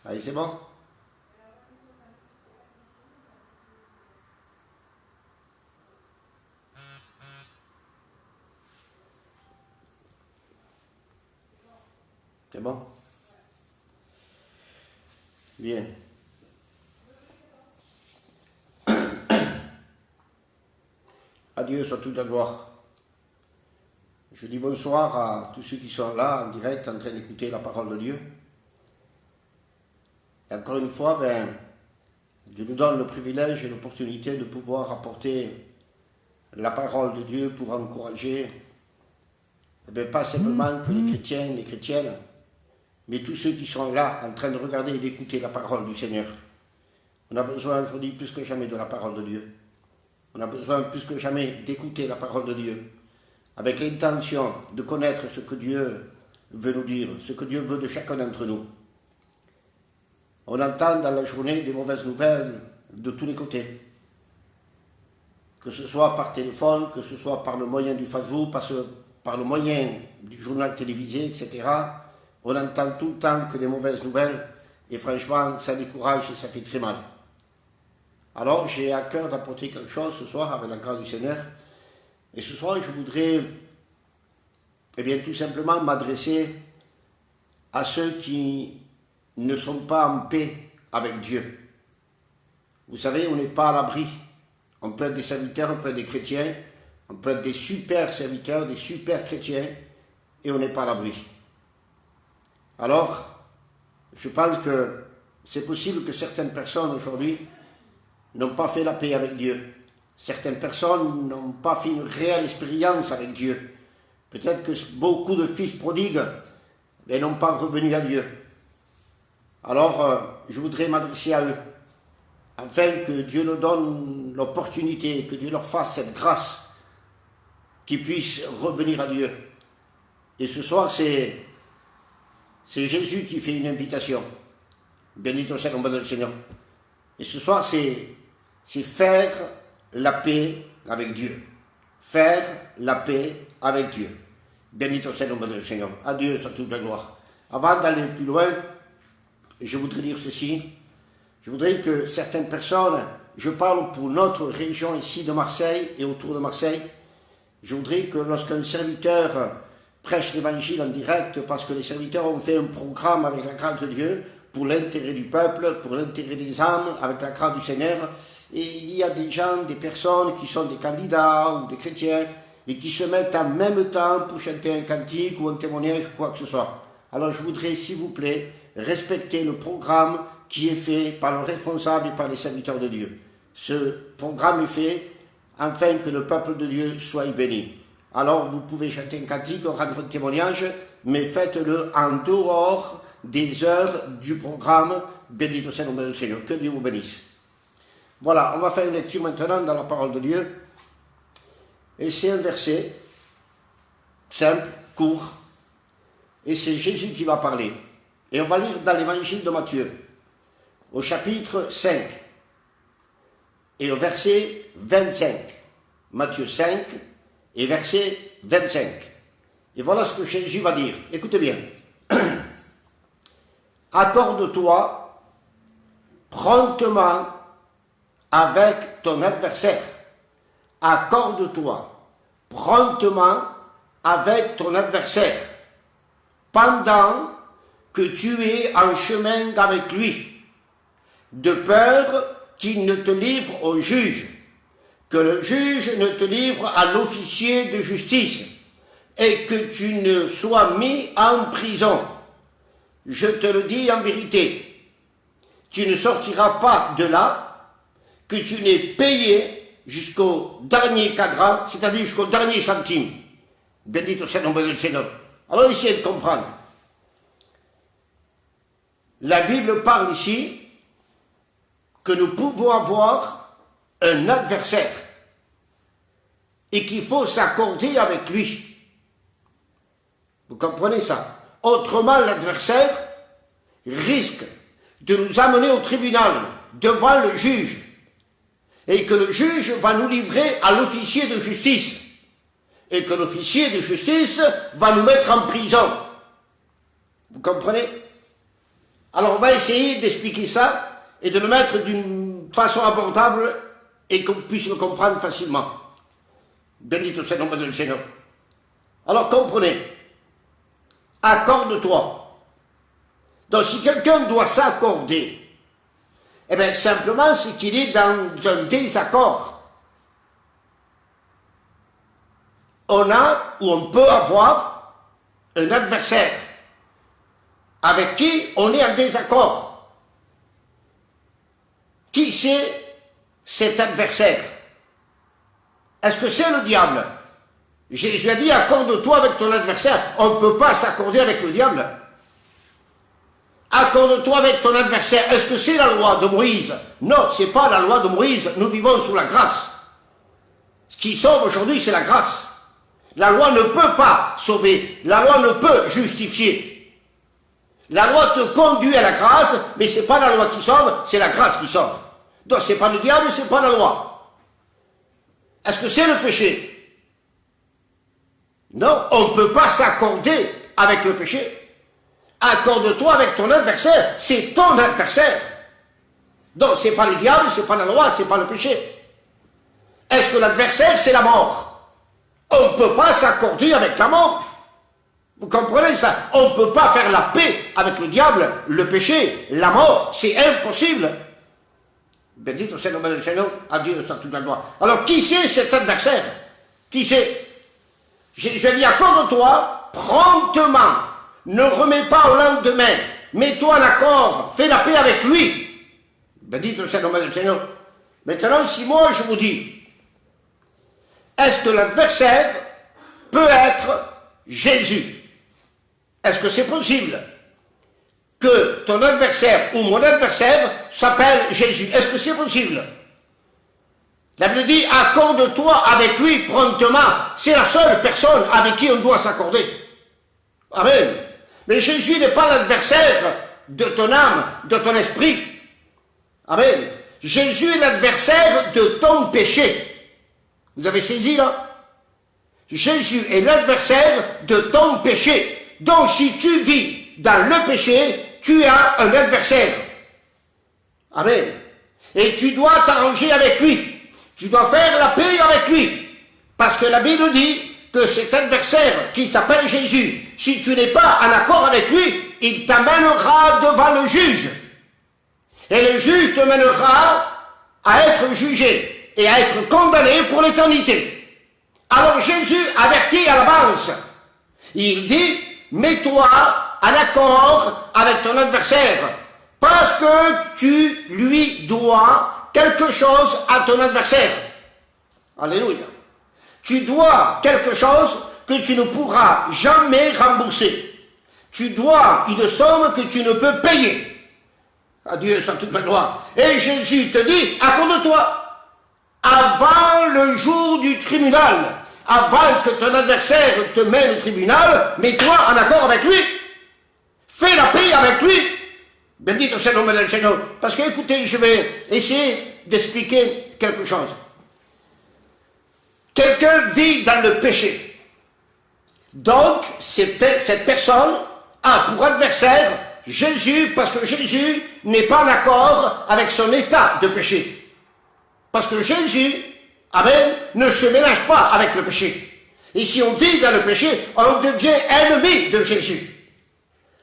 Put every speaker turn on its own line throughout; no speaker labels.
Allez, c'est bon? C'est bon? Bien. À Dieu soit toute la gloire. Je dis bonsoir à tous ceux qui sont là en direct en train d'écouter la parole de Dieu. Et encore une fois, Dieu nous donne le privilège et l'opportunité de pouvoir apporter la parole de Dieu pour encourager, pas simplement que les chrétiens, les chrétiennes, mais tous ceux qui sont là en train de regarder et d'écouter la parole du Seigneur. On a besoin aujourd'hui plus que jamais de la parole de Dieu. On a besoin plus que jamais d'écouter la parole de Dieu, avec l'intention de connaître ce que Dieu veut nous dire, ce que Dieu veut de chacun d'entre nous. On entend dans la journée des mauvaises nouvelles de tous les côtés, que ce soit par téléphone, que ce soit par le moyen du Facebook, par le moyen du journal télévisé, etc. On entend tout le temps que des mauvaises nouvelles, et franchement, ça décourage et ça fait très mal. Alors, j'ai à cœur d'apporter quelque chose ce soir, avec la grâce du Seigneur, et ce soir, je voudrais, tout simplement m'adresser à ceux qui ne sont pas en paix avec Dieu. Vous savez, on n'est pas à l'abri. On peut être des serviteurs, on peut être des chrétiens, on peut être des super serviteurs, des super chrétiens, et on n'est pas à l'abri. Alors, je pense que c'est possible que certaines personnes aujourd'hui n'ont pas fait la paix avec Dieu. Certaines personnes n'ont pas fait une réelle expérience avec Dieu. Peut-être que beaucoup de fils prodigues n'ont pas revenu à Dieu. Alors, je voudrais m'adresser à eux, afin que Dieu leur donne l'opportunité, que Dieu leur fasse cette grâce, qu'ils puissent revenir à Dieu. Et ce soir, c'est Jésus qui fait une invitation. Béni soit le nom du Seigneur. Et ce soir, c'est faire la paix avec Dieu. Faire la paix avec Dieu. Béni soit le nom du Seigneur. À Dieu soit toute la gloire. Avant d'aller plus loin, je voudrais dire ceci. Je voudrais que certaines personnes, je parle pour notre région ici de Marseille et autour de Marseille, je voudrais que lorsqu'un serviteur prêche l'évangile en direct, parce que les serviteurs ont fait un programme avec la grâce de Dieu, pour l'intérêt du peuple, pour l'intérêt des âmes, avec la grâce du Seigneur, et il y a des gens, des personnes qui sont des candidats ou des chrétiens, et qui se mettent en même temps pour chanter un cantique ou un témoignage ou quoi que ce soit. Alors je voudrais, s'il vous plaît, respecter le programme qui est fait par le responsable et par les serviteurs de Dieu. Ce programme est fait afin que le peuple de Dieu soit béni. Alors vous pouvez chanter un cantique, rendre un témoignage, mais faites-le en dehors des heures du programme. Béni soit le nom du Seigneur. Que Dieu vous bénisse. Voilà, on va faire une lecture maintenant dans la parole de Dieu. Et c'est un verset simple, court, et c'est Jésus qui va parler. Et on va lire dans l'évangile de Matthieu, au chapitre 5, et au verset 25. Matthieu 5, et verset 25. Et voilà ce que Jésus va dire. Écoutez bien. Accorde-toi promptement avec ton adversaire. Accorde-toi promptement avec ton adversaire pendant que tu es en chemin avec lui, de peur qu'il ne te livre au juge, que le juge ne te livre à l'officier de justice et que tu ne sois mis en prison. Je te le dis en vérité, tu ne sortiras pas de là que tu n'aies payé jusqu'au dernier cadran, c'est-à-dire jusqu'au dernier centime. Béni soit le nom du Seigneur. Alors essayez de comprendre. La Bible parle ici que nous pouvons avoir un adversaire et qu'il faut s'accorder avec lui. Vous comprenez ça? Autrement, l'adversaire risque de nous amener au tribunal, devant le juge, et que le juge va nous livrer à l'officier de justice, et que l'officier de justice va nous mettre en prison. Vous comprenez? Alors on va essayer d'expliquer ça et de le mettre d'une façon abordable et qu'on puisse le comprendre facilement. Béni soit le nom du Seigneur. Alors comprenez, accorde-toi. Donc si quelqu'un doit s'accorder, eh bien simplement c'est qu'il est dans un désaccord. On a ou on peut avoir un adversaire avec qui on est en désaccord. Qui c'est cet adversaire? Est-ce que c'est le diable? Jésus a dit accorde-toi avec ton adversaire. On ne peut pas s'accorder avec le diable. Accorde-toi avec ton adversaire. Est-ce que c'est la loi de Moïse? Non, ce n'est pas la loi de Moïse. Nous vivons sous la grâce. Ce qui sauve aujourd'hui, c'est la grâce. La loi ne peut pas sauver. La loi ne peut justifier. La loi te conduit à la grâce, mais ce n'est pas la loi qui sauve, c'est la grâce qui sauve. Donc ce n'est pas le diable, ce n'est pas la loi. Est-ce que c'est le péché? Non, on ne peut pas s'accorder avec le péché. Accorde-toi avec ton adversaire, c'est ton adversaire. Donc ce n'est pas le diable, ce n'est pas la loi, ce n'est pas le péché. Est-ce que l'adversaire, c'est la mort? On ne peut pas s'accorder avec la mort. Vous comprenez ça? On ne peut pas faire la paix avec le diable, le péché, la mort. C'est impossible. Béni soit le nom du Seigneur, à Dieu soit toute la gloire. Alors qui c'est cet adversaire? Qui c'est? Je dis accorde-toi promptement. Ne remets pas au lendemain. Mets-toi en accord. Fais la paix avec lui. Béni soit le nom du Seigneur. Maintenant, si moi je vous dis, est-ce que l'adversaire peut être Jésus? Est-ce que c'est possible que ton adversaire ou mon adversaire s'appelle Jésus? Est-ce que c'est possible? La Bible dit, accorde-toi avec lui promptement. C'est la seule personne avec qui on doit s'accorder. Amen. Mais Jésus n'est pas l'adversaire de ton âme, de ton esprit. Amen. Jésus est l'adversaire de ton péché. Vous avez saisi là? Jésus est l'adversaire de ton péché. Donc si tu vis dans le péché, tu as un adversaire. Amen. Et tu dois t'arranger avec lui. Tu dois faire la paix avec lui. Parce que la Bible dit que cet adversaire qui s'appelle Jésus, si tu n'es pas en accord avec lui, il t'amènera devant le juge. Et le juge te mènera à être jugé et à être condamné pour l'éternité. Alors Jésus avertit à l'avance. Il dit, mets-toi en accord avec ton adversaire, parce que tu lui dois quelque chose à ton adversaire. Alléluia. Tu dois quelque chose que tu ne pourras jamais rembourser. Tu dois une somme que tu ne peux payer. À Dieu soit toute la gloire. Et Jésus te dit, accorde-toi. Avant le jour du tribunal, avant que ton adversaire te mène au tribunal, mets-toi en accord avec lui. Fais la paix avec lui. Béni soit le nom du Seigneur. Parce que, écoutez, je vais essayer d'expliquer quelque chose. Quelqu'un vit dans le péché. Donc, cette personne a pour adversaire Jésus, parce que Jésus n'est pas en accord avec son état de péché. Parce que Jésus, amen, ne se mélange pas avec le péché. Et si on vit dans le péché, on devient ennemi de Jésus.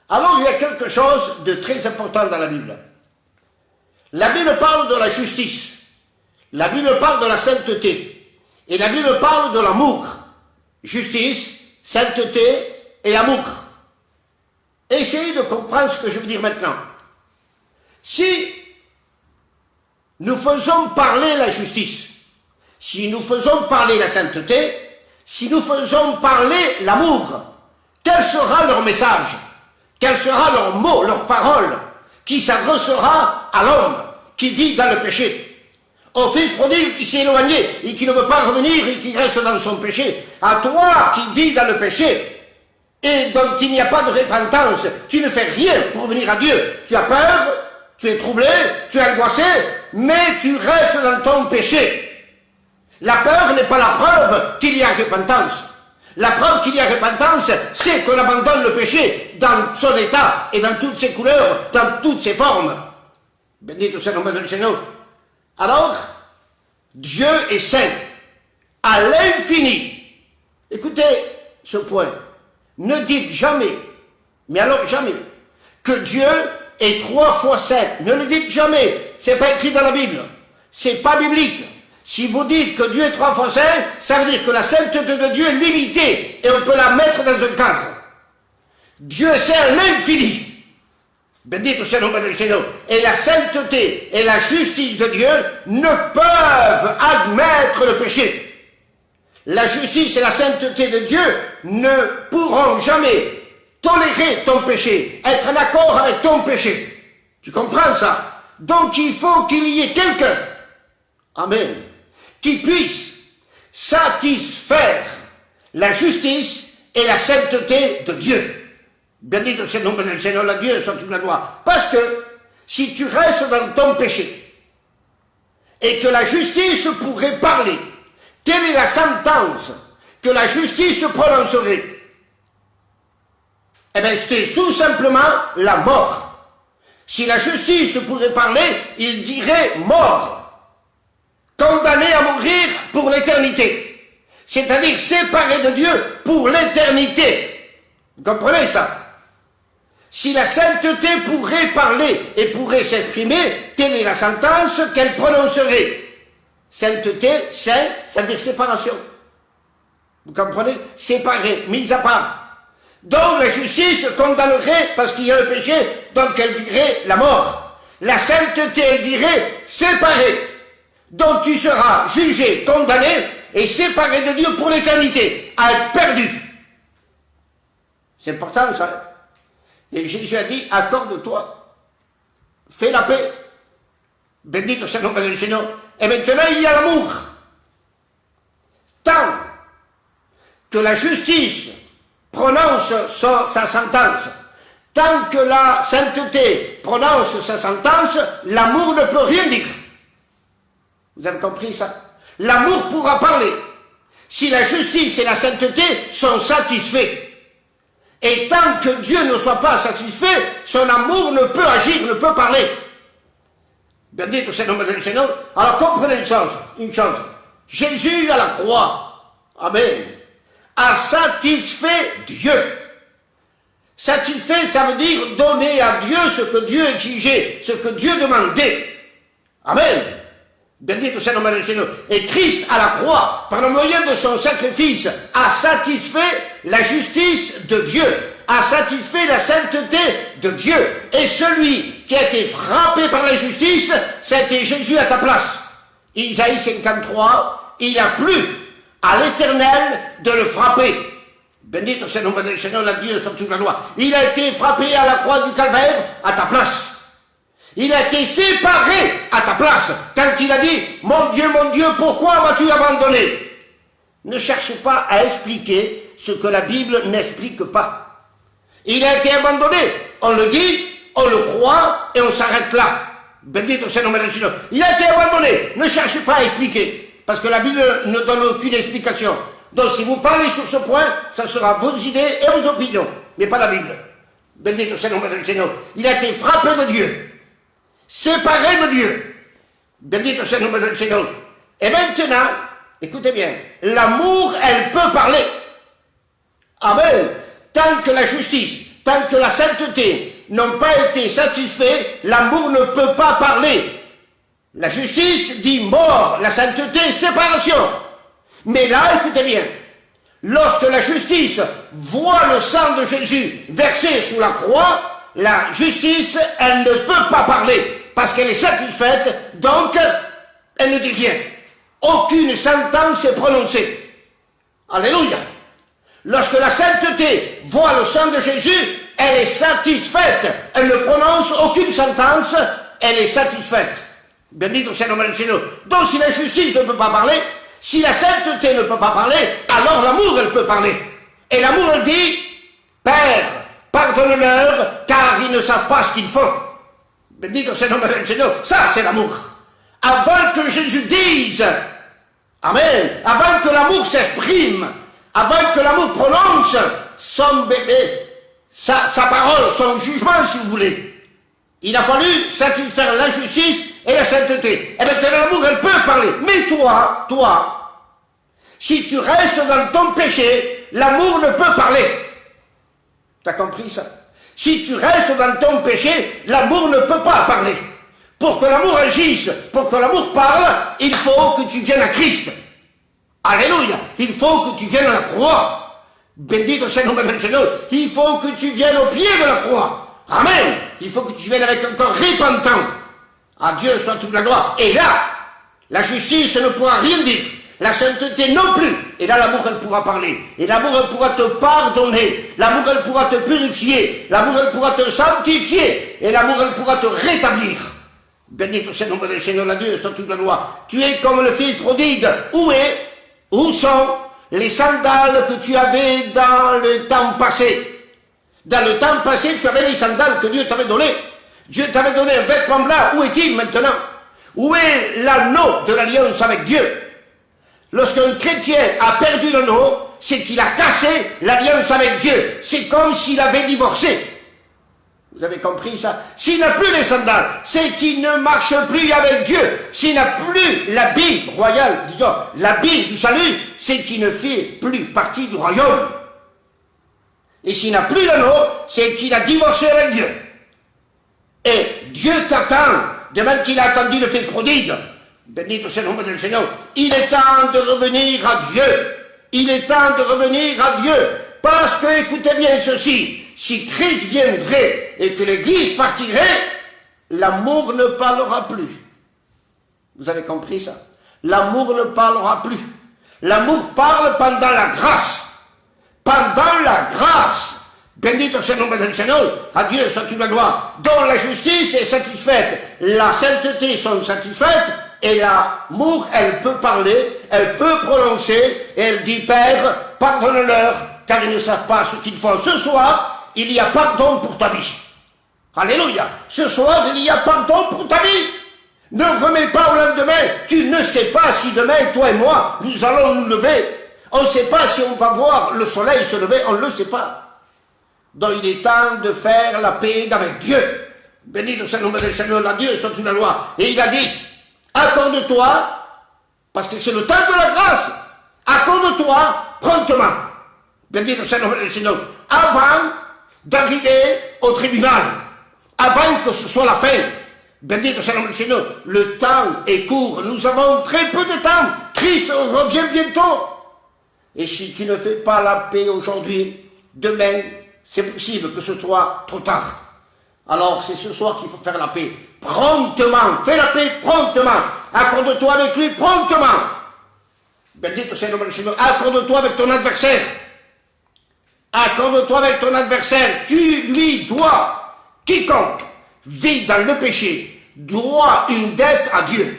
Alors il y a quelque chose de très important dans la Bible. La Bible parle de la justice. La Bible parle de la sainteté. Et la Bible parle de l'amour. Justice, sainteté et amour. Essayez de comprendre ce que je veux dire maintenant. Si nous faisons parler la justice, si nous faisons parler la sainteté, si nous faisons parler l'amour, quel sera leur message? Quel sera leur mot, leur parole, qui s'adressera à l'homme qui vit dans le péché? Au fils prodigue qui s'est éloigné et qui ne veut pas revenir et qui reste dans son péché. À toi qui vis dans le péché et dont il n'y a pas de repentance, tu ne fais rien pour venir à Dieu. Tu as peur, tu es troublé, tu es angoissé, mais tu restes dans ton péché. La peur n'est pas la preuve qu'il y a repentance. La preuve qu'il y a repentance, c'est qu'on abandonne le péché dans son état et dans toutes ses couleurs, dans toutes ses formes. Bendito soit le nom du Seigneur. Alors, Dieu est saint, à l'infini. Écoutez ce point. Ne dites jamais, mais alors jamais, que Dieu est 3 fois saint. Ne le dites jamais. C'est pas écrit dans la Bible. C'est pas biblique. Si vous dites que Dieu est 3 fois saint, ça veut dire que la sainteté de Dieu est limitée et on peut la mettre dans un cadre. Dieu est saint à l'infini. Bendito soit le nom du Seigneur. Et la sainteté et la justice de Dieu ne peuvent admettre le péché. La justice et la sainteté de Dieu ne pourront jamais tolérer ton péché, être en accord avec ton péché. Tu comprends ça? Donc il faut qu'il y ait quelqu'un, amen, qui puisse satisfaire la justice et la sainteté de Dieu. Bendito soit le nom du Seigneur, la Dieu soit toute la gloire. Parce que si tu restes dans ton péché et que la justice pourrait parler, quelle est la sentence que la justice prononcerait? Eh bien, c'est tout simplement la mort. Si la justice pourrait parler, il dirait mort. Condamné à mourir pour l'éternité. C'est-à-dire séparé de Dieu pour l'éternité. Vous comprenez ça? Si la sainteté pourrait parler et pourrait s'exprimer, quelle est la sentence qu'elle prononcerait? Sainteté, saint, ça veut dire séparation. Vous comprenez? Séparé, mis à part. Donc la justice condamnerait parce qu'il y a un péché, donc elle dirait la mort. La sainteté, elle dirait séparé. Donc tu seras jugé, condamné et séparé de Dieu pour l'éternité, à être perdu. C'est important ça. Et Jésus a dit, accorde-toi, fais la paix. Bendito soit le nom du Seigneur. Et maintenant, il y a l'amour. Tant que la justice prononce sa sentence, tant que la sainteté prononce sa sentence, l'amour ne peut rien dire. Vous avez compris ça? L'amour pourra parler. Si la justice et la sainteté sont satisfaits. Et tant que Dieu ne soit pas satisfait, son amour ne peut agir, ne peut parler. Bendito soit le nom du Seigneur. Alors comprenez une chose. Jésus à la croix, amen, a satisfait Dieu. Satisfait, ça veut dire donner à Dieu ce que Dieu exigeait, ce que Dieu demandait. Amen. Bendito soit le nom du Seigneur. Et Christ à la croix, par le moyen de son sacrifice, a satisfait la justice de Dieu, a satisfait la sainteté de Dieu. Et celui qui a été frappé par la justice, c'était Jésus à ta place. Isaïe 53, il a plu à l'Éternel de le frapper. Bendito soit le nom du Seigneur, la Dieu sur toute la loi. Il a été frappé à la croix du Calvaire à ta place. Il a été séparé à ta place quand il a dit « Mon Dieu, pourquoi m'as-tu abandonné ?» Ne cherche pas à expliquer ce que la Bible n'explique pas. Il a été abandonné, on le dit, on le croit et on s'arrête là. Bendito soit le nom du Seigneur. Il a été abandonné, ne cherchez pas à expliquer, parce que la Bible ne donne aucune explication. Donc si vous parlez sur ce point, ça sera vos idées et vos opinions, mais pas la Bible. Bendito soit le nom du Seigneur. Il a été frappé de Dieu. Séparé de Dieu. Bendito soit le nom du Seigneur. Et maintenant, écoutez bien, l'amour, elle peut parler. Amen. Tant que la justice, tant que la sainteté n'ont pas été satisfaits, l'amour ne peut pas parler. La justice dit mort, la sainteté, séparation. Mais là, écoutez bien, lorsque la justice voit le sang de Jésus versé sous la croix, la justice, elle ne peut pas parler. Parce qu'elle est satisfaite, donc elle ne dit rien. Aucune sentence est prononcée. Alléluia. Lorsque la sainteté voit le sang de Jésus, elle est satisfaite. Elle ne prononce aucune sentence, elle est satisfaite. Bendito soit le nom du Seigneur. Donc si la justice ne peut pas parler, si la sainteté ne peut pas parler, alors l'amour, elle peut parler. Et l'amour, elle dit, Père, pardonne-leur, car ils ne savent pas ce qu'ils font. Bendito soit le nom du Seigneur. Ça, c'est l'amour. Avant que Jésus dise, amen, avant que l'amour s'exprime, avant que l'amour prononce son bébé, sa parole, son jugement, si vous voulez. Il a fallu satisfaire la justice et la sainteté. Et maintenant, l'amour, elle peut parler. Mais toi, si tu restes dans ton péché, l'amour ne peut parler. T'as compris ça? Si tu restes dans ton péché, l'amour ne peut pas parler. Pour que l'amour agisse, pour que l'amour parle, il faut que tu viennes à Christ. Alléluia. Il faut que tu viennes à la croix. Bendito soit le nom du Seigneur. Il faut que tu viennes au pied de la croix. Amen. Il faut que tu viennes avec un corps repentant. À Dieu soit toute la gloire. Et là, la justice ne pourra rien dire. La sainteté non plus. Et là, l'amour, elle pourra parler. Et l'amour, elle pourra te pardonner. L'amour, elle pourra te purifier. L'amour, elle pourra te sanctifier. Et l'amour, elle pourra te rétablir. Bendito soit le nom du Seigneur, la Dieu soit toute la gloire. Tu es comme le fils prodigue. Où sont les sandales que tu avais dans le temps passé? Dans le temps passé, tu avais les sandales que Dieu t'avait données. Dieu t'avait donné un vêtement blanc. Où est-il maintenant? Où est l'anneau de l'alliance avec Dieu? Lorsqu'un chrétien a perdu l'anneau, c'est qu'il a cassé l'alliance avec Dieu. C'est comme s'il avait divorcé. Vous avez compris ça? S'il n'a plus les sandales, c'est qu'il ne marche plus avec Dieu. S'il n'a plus l'habit royal, disons, l'habit du salut, c'est qu'il ne fait plus partie du royaume. Et s'il n'a plus l'anneau, c'est qu'il a divorcé avec Dieu. Et Dieu t'attend, de même qu'il a attendu le fils prodigue. Béni soit le nom du Seigneur. Il est temps de revenir à Dieu. Il est temps de revenir à Dieu. Parce que, écoutez bien ceci, si Christ viendrait et que l'Église partirait, l'amour ne parlera plus. Vous avez compris ça? L'amour ne parlera plus. L'amour parle pendant la grâce. Pendant la grâce. Bendito soit le nom du Seigneur. À Dieu soit toute la gloire. Dont la justice est satisfaite. La sainteté sont satisfaites. Et l'amour, elle peut parler, elle peut prononcer. Et elle dit, Père, pardonne-leur, car ils ne savent pas ce qu'ils font. Ce soir, il y a pardon pour ta vie. Alléluia. Ce soir, il y a pardon pour ta vie. Ne remets pas au lendemain. Tu ne sais pas si demain, toi et moi, nous allons nous lever. On ne sait pas si on va voir le soleil se lever. On ne le sait pas. Donc, il est temps de faire la paix avec Dieu. Béni soit le nom du Seigneur, la Dieu soit sous la loi. Et il a dit, accorde-toi, parce que c'est le temps de la grâce. Accorde-toi promptement. Béni soit le nom du Seigneur. Avant d'arriver au tribunal, avant que ce soit la fin. Bendito soit le nom du Seigneur. Le temps est court, nous avons très peu de temps. Christ revient bientôt. Et si tu ne fais pas la paix aujourd'hui, demain, c'est possible que ce soit trop tard. Alors c'est ce soir qu'il faut faire la paix. Promptement, fais la paix promptement. Accorde-toi avec lui promptement. Bendito soit le nom du Seigneur. Accorde-toi avec ton adversaire. Accorde-toi avec ton adversaire, tu lui dois. Quiconque vit dans le péché doit une dette à Dieu.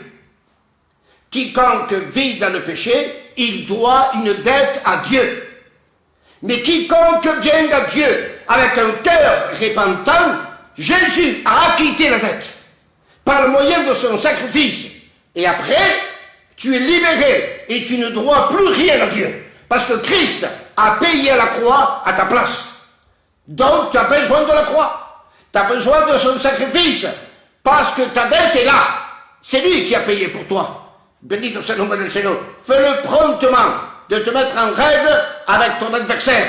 Quiconque vit dans le péché, il doit une dette à Dieu. Mais quiconque vient à Dieu avec un cœur repentant, Jésus a acquitté la dette par le moyen de son sacrifice. Et après, tu es libéré et tu ne dois plus rien à Dieu. Parce que Christ a payé à la croix à ta place. Donc tu as besoin de la croix. Tu as besoin de son sacrifice. Parce que ta dette est là. C'est lui qui a payé pour toi. Béni soit le nom du Seigneur. Fais-le promptement de te mettre en règle avec ton adversaire.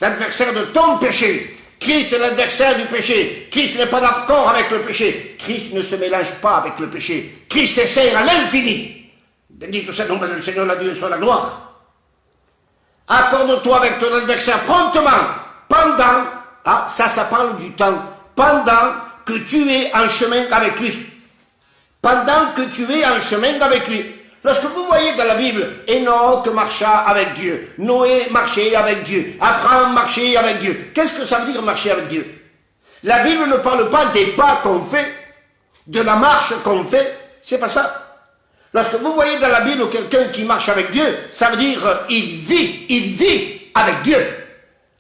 L'adversaire de ton péché. Christ est l'adversaire du péché. Christ n'est pas d'accord avec le péché. Christ ne se mélange pas avec le péché. Christ est saint à l'infini. Béni soit le nom du Seigneur, la Dieu soit la gloire. Accorde-toi avec ton adversaire promptement, pendant, ça parle du temps, pendant que tu es en chemin avec lui. Pendant que tu es en chemin avec lui. Lorsque vous voyez dans la Bible, Enoch marcha avec Dieu, Noé marchait avec Dieu, Abraham marchait avec Dieu. Qu'est-ce que ça veut dire marcher avec Dieu? La Bible ne parle pas des pas qu'on fait, de la marche qu'on fait, c'est pas ça. Lorsque vous voyez dans la Bible quelqu'un qui marche avec Dieu, ça veut dire il vit avec Dieu.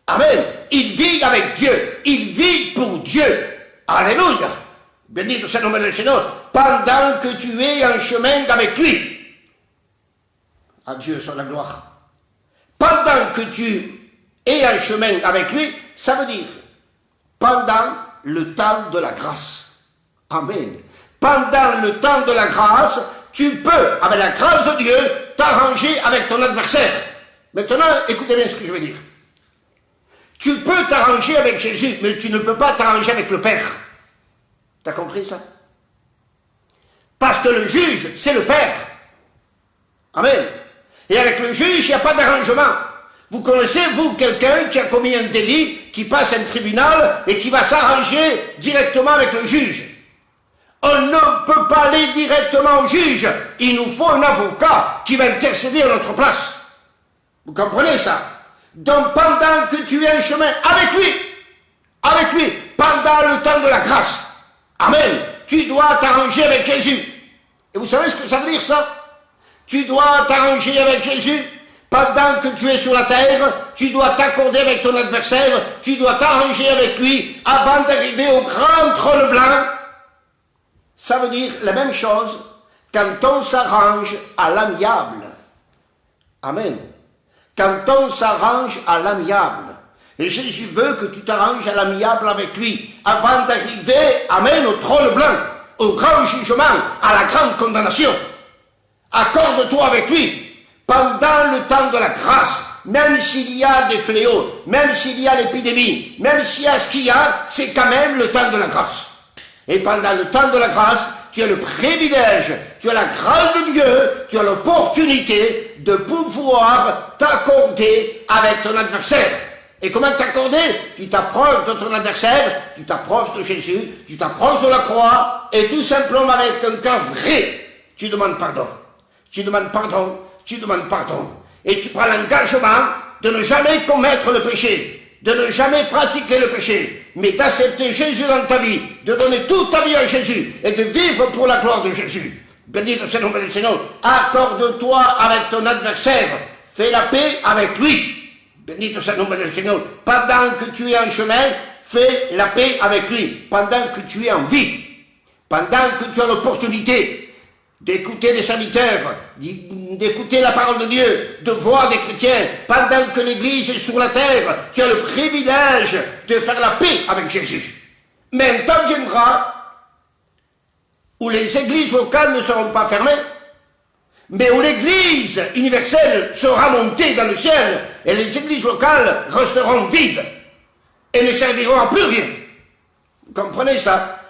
Amen. Il vit avec Dieu. Il vit pour Dieu. Alléluia. Béni soit le nom du Seigneur. Pendant que tu es en chemin avec lui. À Dieu soit la gloire. pendant que tu es en chemin avec lui, ça veut dire pendant le temps de la grâce. Amen. Pendant le temps de la grâce, tu peux, avec la grâce de Dieu, t'arranger avec ton adversaire. Maintenant, écoutez bien ce que je veux dire. Tu peux t'arranger avec Jésus, mais tu ne peux pas t'arranger avec le Père. T'as compris ça? Parce que le juge, c'est le Père. Amen. Et avec le juge, il n'y a pas d'arrangement. Vous connaissez, vous, quelqu'un qui a commis un délit, qui passe un tribunal et qui va s'arranger directement avec le juge. On ne peut pas aller directement au juge. Il nous faut un avocat qui va intercéder à notre place. Vous comprenez ça? Donc pendant que tu es en chemin avec lui, pendant le temps de la grâce, amen, tu dois t'arranger avec Jésus. Et vous savez ce que ça veut dire ça? Tu dois t'arranger avec Jésus. Pendant que tu es sur la terre, tu dois t'accorder avec ton adversaire, tu dois t'arranger avec lui avant d'arriver au grand trône blanc. Ça veut dire la même chose quand on s'arrange à l'amiable. Amen. Quand on s'arrange à l'amiable. Et Jésus veut que tu t'arranges à l'amiable avec lui avant d'arriver, amen, au trône blanc, au grand jugement, à la grande condamnation. Accorde-toi avec lui pendant le temps de la grâce, même s'il y a des fléaux, même s'il y a l'épidémie, même s'il y a ce qu'il y a, c'est quand même le temps de la grâce. Et pendant le temps de la grâce, tu as le privilège, tu as la grâce de Dieu, tu as l'opportunité de pouvoir t'accorder avec ton adversaire. Et comment t'accorder? Tu t'approches de ton adversaire, tu t'approches de Jésus, tu t'approches de la croix, et tout simplement avec un cœur vrai, tu demandes pardon. Tu demandes pardon, tu demandes pardon. Et tu prends l'engagement de ne jamais commettre le péché, de ne jamais pratiquer le péché, mais d'accepter Jésus dans ta vie, de donner toute ta vie à Jésus et de vivre pour la gloire de Jésus. Béni soit le nom du Seigneur. Accorde-toi avec ton adversaire, fais la paix avec lui. Béni soit le nom du Seigneur. Pendant que tu es en chemin, fais la paix avec lui. Pendant que tu es en vie, pendant que tu as l'opportunité d'écouter des serviteurs, d'écouter la parole de Dieu, de voir des chrétiens, pendant que l'Église est sur la terre, tu as le privilège de faire la paix avec Jésus. Mais un temps viendra où les églises locales ne seront pas fermées, mais où l'Église universelle sera montée dans le ciel et les églises locales resteront vides et ne serviront à plus rien. Vous comprenez ça?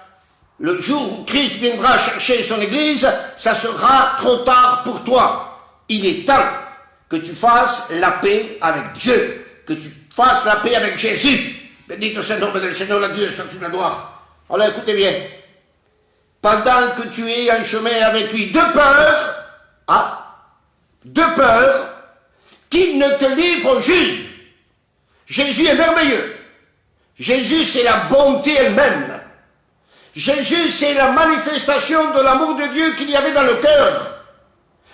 Le jour où Christ viendra chercher son Église, ça sera trop tard pour toi. Il est temps que tu fasses la paix avec Dieu, que tu fasses la paix avec Jésus. Béni soit le nom du Seigneur, la Dieu, soit la gloire. Alors écoutez bien, pendant que tu es en chemin avec lui, de peur qu'il ne te livre au juge. Jésus est merveilleux. Jésus, c'est la bonté elle-même. Jésus, c'est la manifestation de l'amour de Dieu qu'il y avait dans le cœur.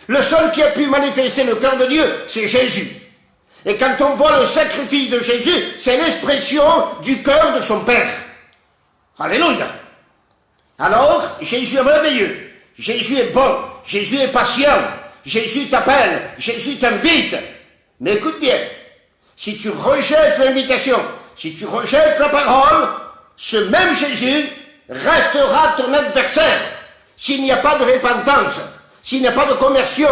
Le seul qui a pu manifester le cœur de Dieu, c'est Jésus. Et quand on voit le sacrifice de Jésus, c'est l'expression du cœur de son Père. Alléluia. Alors, Jésus est merveilleux. Jésus est bon. Jésus est patient. Jésus t'appelle. Jésus t'invite. Mais écoute bien, si tu rejettes l'invitation, si tu rejettes la parole, ce même Jésus restera ton adversaire. S'il n'y a pas de repentance, s'il n'y a pas de conversion,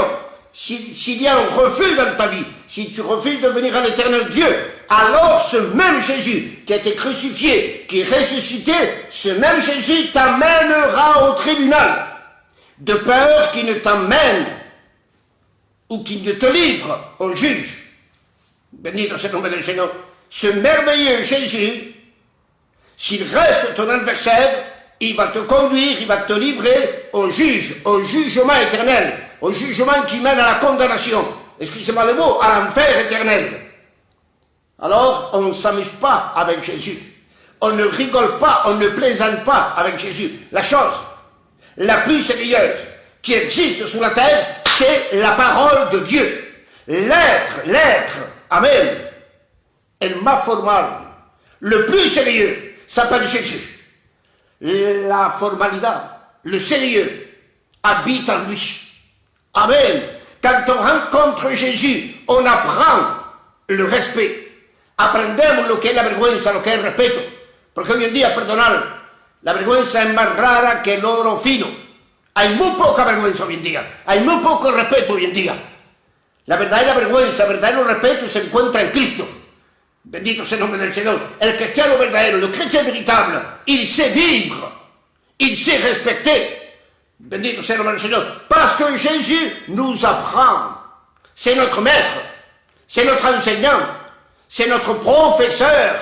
s'il y a un refus dans ta vie, si tu refuses de venir à l'éternel Dieu, alors ce même Jésus qui a été crucifié, qui est ressuscité, ce même Jésus t'amènera au tribunal, de peur qu'il ne t'amène ou qu'il ne te livre au juge. Béni soit le nom du Seigneur. Ce merveilleux Jésus, s'il reste ton adversaire, il va te conduire, il va te livrer au juge, au jugement éternel, au jugement qui mène à la condamnation. Excusez-moi le mot, à l'enfer éternel. Alors, on ne s'amuse pas avec Jésus. On ne rigole pas, on ne plaisante pas avec Jésus. La chose la plus sérieuse qui existe sur la terre, c'est la parole de Dieu. L'être, amen, el más formal, le plus sérieux, s'appelle Jésus. La formalité, le sérieux, habite en lui. Amen. Quand on rencontre Jésus, on apprend il rispetto. Apprendiamo lo che è la vergogna, lo che è il rispetto, perché oggi in dia, perdonare, la vergogna è più rara che l'oro fino. Hai molto poca vergogna oggi in dia, hai molto poco rispetto oggi in dia. La verdadera vergüenza, el verdadero respeto se encuentra en Cristo. Bendito sea el nombre del Señor. El cristiano verdadero, le chrétien véritable, il sait vivre, il sait respecter. Bendito sea el nombre del Señor. Parce que Jésus nous apprend. C'est notre maître, c'est notre enseignant, c'est notre professeur.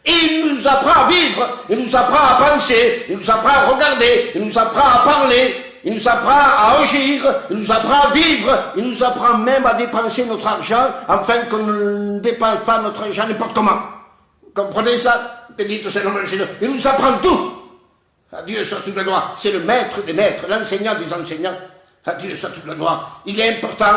Il nous apprend à vivre, il nous apprend à penser, il nous apprend à regarder, il nous apprend à parler. Il nous apprend à agir, il nous apprend à vivre, il nous apprend même à dépenser notre argent, afin qu'on ne dépense pas notre argent n'importe comment. Comprenez ça? Bénito c'est le nom du Seigneur. Il nous apprend tout. À Dieu soit toute la gloire. C'est le maître des maîtres, l'enseignant des enseignants. À Dieu soit toute la gloire. Il est important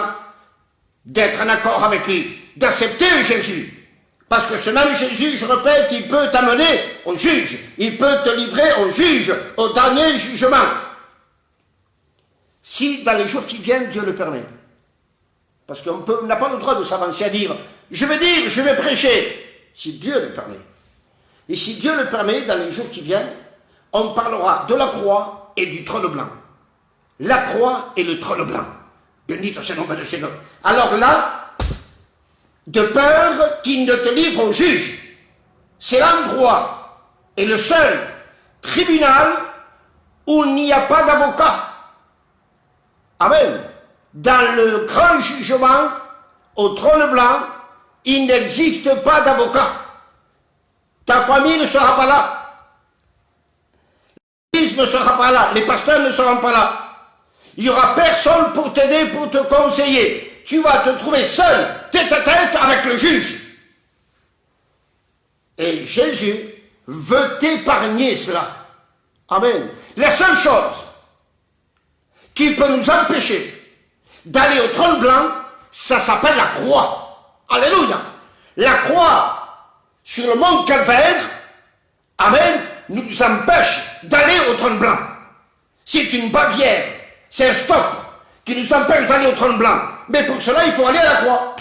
d'être en accord avec lui, d'accepter Jésus. Parce que ce même Jésus, je répète, il peut t'amener au juge. Il peut te livrer au juge, au dernier jugement. Si dans les jours qui viennent, Dieu le permet. Parce qu'on n'a pas le droit de s'avancer à dire, je vais prêcher, si Dieu le permet. Et si Dieu le permet, dans les jours qui viennent, on parlera de la croix et du trône blanc. La croix et le trône blanc. Bénito soit le nom du Seigneur. Alors là, de peur qu'il ne te livre au juge, c'est l'endroit et le seul tribunal où il n'y a pas d'avocat. Amen. Dans le grand jugement, au trône blanc, il n'existe pas d'avocat. Ta famille ne sera pas là. L'Église ne sera pas là. Les pasteurs ne seront pas là. Il n'y aura personne pour t'aider, pour te conseiller. Tu vas te trouver seul, tête à tête avec le juge. Et Jésus veut t'épargner cela. Amen. La seule chose qui peut nous empêcher d'aller au trône blanc, ça s'appelle la croix. Alléluia. La croix sur le mont Calvaire, amen, nous empêche d'aller au trône blanc. C'est une barrière, c'est un stop qui nous empêche d'aller au trône blanc. Mais pour cela, il faut aller à la croix.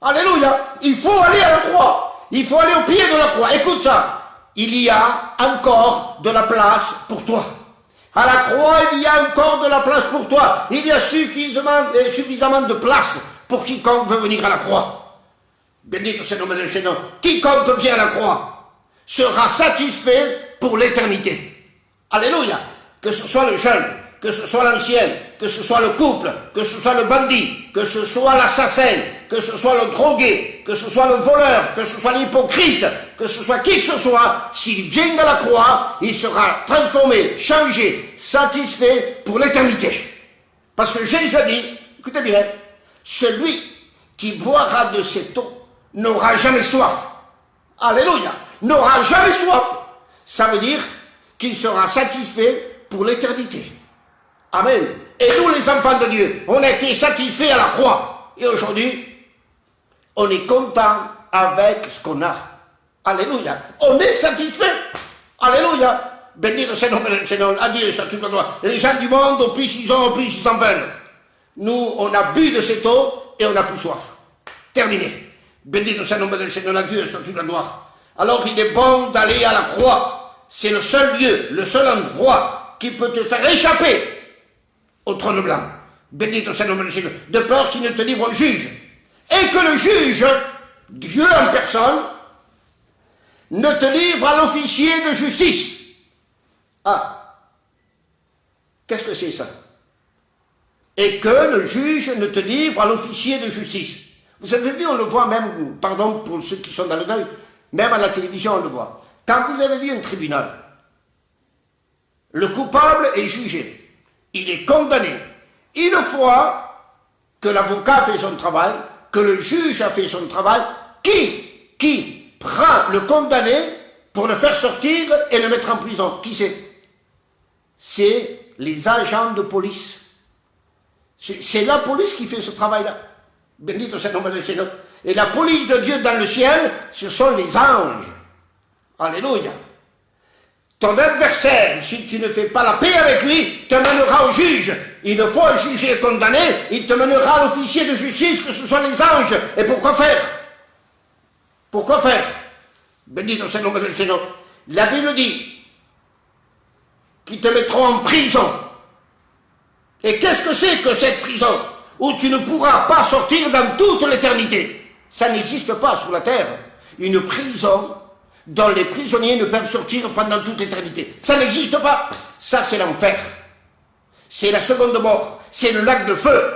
Alléluia. Il faut aller à la croix. Il faut aller au pied de la croix. Écoute ça. Il y a encore de la place pour toi. À la croix, il y a encore de la place pour toi. Il y a suffisamment de place pour quiconque veut venir à la croix. Bénito soit le nom du Seigneur. Quiconque vient à la croix sera satisfait pour l'éternité. Alléluia. Que ce soit le jeune, que ce soit l'ancien, que ce soit le couple, que ce soit le bandit, que ce soit l'assassin, que ce soit le drogué, que ce soit le voleur, que ce soit l'hypocrite, que ce soit qui que ce soit, s'il vient à la croix, il sera transformé, changé, satisfait pour l'éternité. Parce que Jésus a dit, écoutez bien, celui qui boira de cette eau n'aura jamais soif. Alléluia, n'aura jamais soif. Ça veut dire qu'il sera satisfait pour l'éternité. Amen. Et nous, les enfants de Dieu, on a été satisfaits à la croix. Et aujourd'hui, on est content avec ce qu'on a. Alléluia. On est satisfait. Alléluia. Bénito soit le nom du Seigneur. Adieu, ça toute la gloire. Les gens du monde, au plus ils ont, au plus ils en veulent. Nous, on a bu de cette eau et on n'a plus soif. Terminé. Bénito soit le nom du Seigneur. Adieu, ça toute la gloire. Alors il est bon d'aller à la croix. C'est le seul lieu, le seul endroit qui peut te faire échapper au trône blanc. Bénito soit le nom du Seigneur. De peur qu'il ne te livre au juge. Et que le juge, Dieu en personne, ne te livre à l'officier de justice. Ah, qu'est-ce que c'est ça? Et que le juge ne te livre à l'officier de justice. Vous avez vu, on le voit même, pardon pour ceux qui sont dans le deuil, même à la télévision on le voit. Quand vous avez vu un tribunal, le coupable est jugé, il est condamné. Une fois que l'avocat a fait son travail, que le juge a fait son travail, qui prend le condamné pour le faire sortir et le mettre en prison? Qui c'est? C'est les agents de police. C'est la police qui fait ce travail-là. Bénito soit le nom du Seigneur. Et la police de Dieu dans le ciel, ce sont les anges. Alléluia. Ton adversaire, si tu ne fais pas la paix avec lui, te mènera au juge. Une fois jugé et condamné, il te mènera à l'officier de justice, que ce soit les anges. Et pourquoi faire? Pourquoi faire? Béni soit le nom du Seigneur. La Bible dit qu'ils te mettront en prison. Et qu'est-ce que c'est que cette prison où tu ne pourras pas sortir dans toute l'éternité? Ça n'existe pas sur la terre. Une prison dont les prisonniers ne peuvent sortir pendant toute l'éternité. Ça n'existe pas. Ça, c'est l'enfer. C'est la seconde mort. C'est le lac de feu.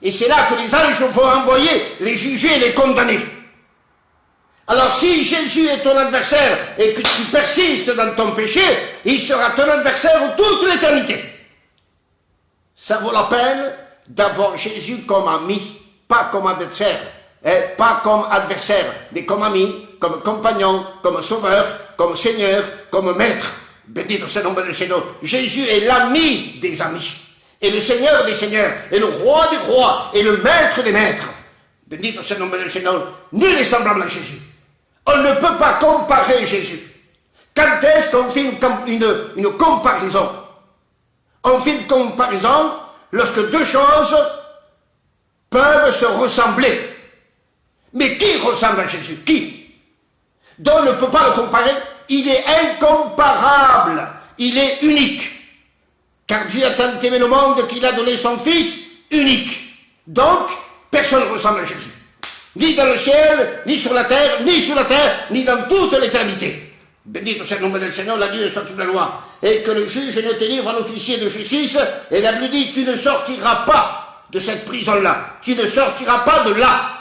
Et c'est là que les anges vont envoyer les juger et les condamner. Alors si Jésus est ton adversaire et que tu persistes dans ton péché, il sera ton adversaire toute l'éternité. Ça vaut la peine d'avoir Jésus comme ami, pas comme adversaire, pas comme adversaire, mais comme ami, comme compagnon, comme sauveur, comme Seigneur, comme maître. Béni soit le nom du Seigneur. Jésus est l'ami des amis, et le Seigneur des seigneurs, et le roi des rois, et le maître des maîtres. Béni soit le nom du Seigneur. Nul n'est semblable à Jésus. On ne peut pas comparer Jésus. Quand est-ce qu'on fait une comparaison? On fait une comparaison lorsque deux choses peuvent se ressembler. Mais qui ressemble à Jésus? Qui? Donc on ne peut pas le comparer. Il est incomparable. Il est unique. Car Dieu a tant aimé le monde qu'il a donné son Fils unique. Donc, personne ne ressemble à Jésus. Ni dans le ciel, ni sur la terre, ni dans toute l'éternité. Béni soit le nom du Seigneur, la Dieu soit toute la loi. Et que le juge ne te livre à l'officier de justice, et la Bible dit, tu ne sortiras pas de cette prison-là. Tu ne sortiras pas de là.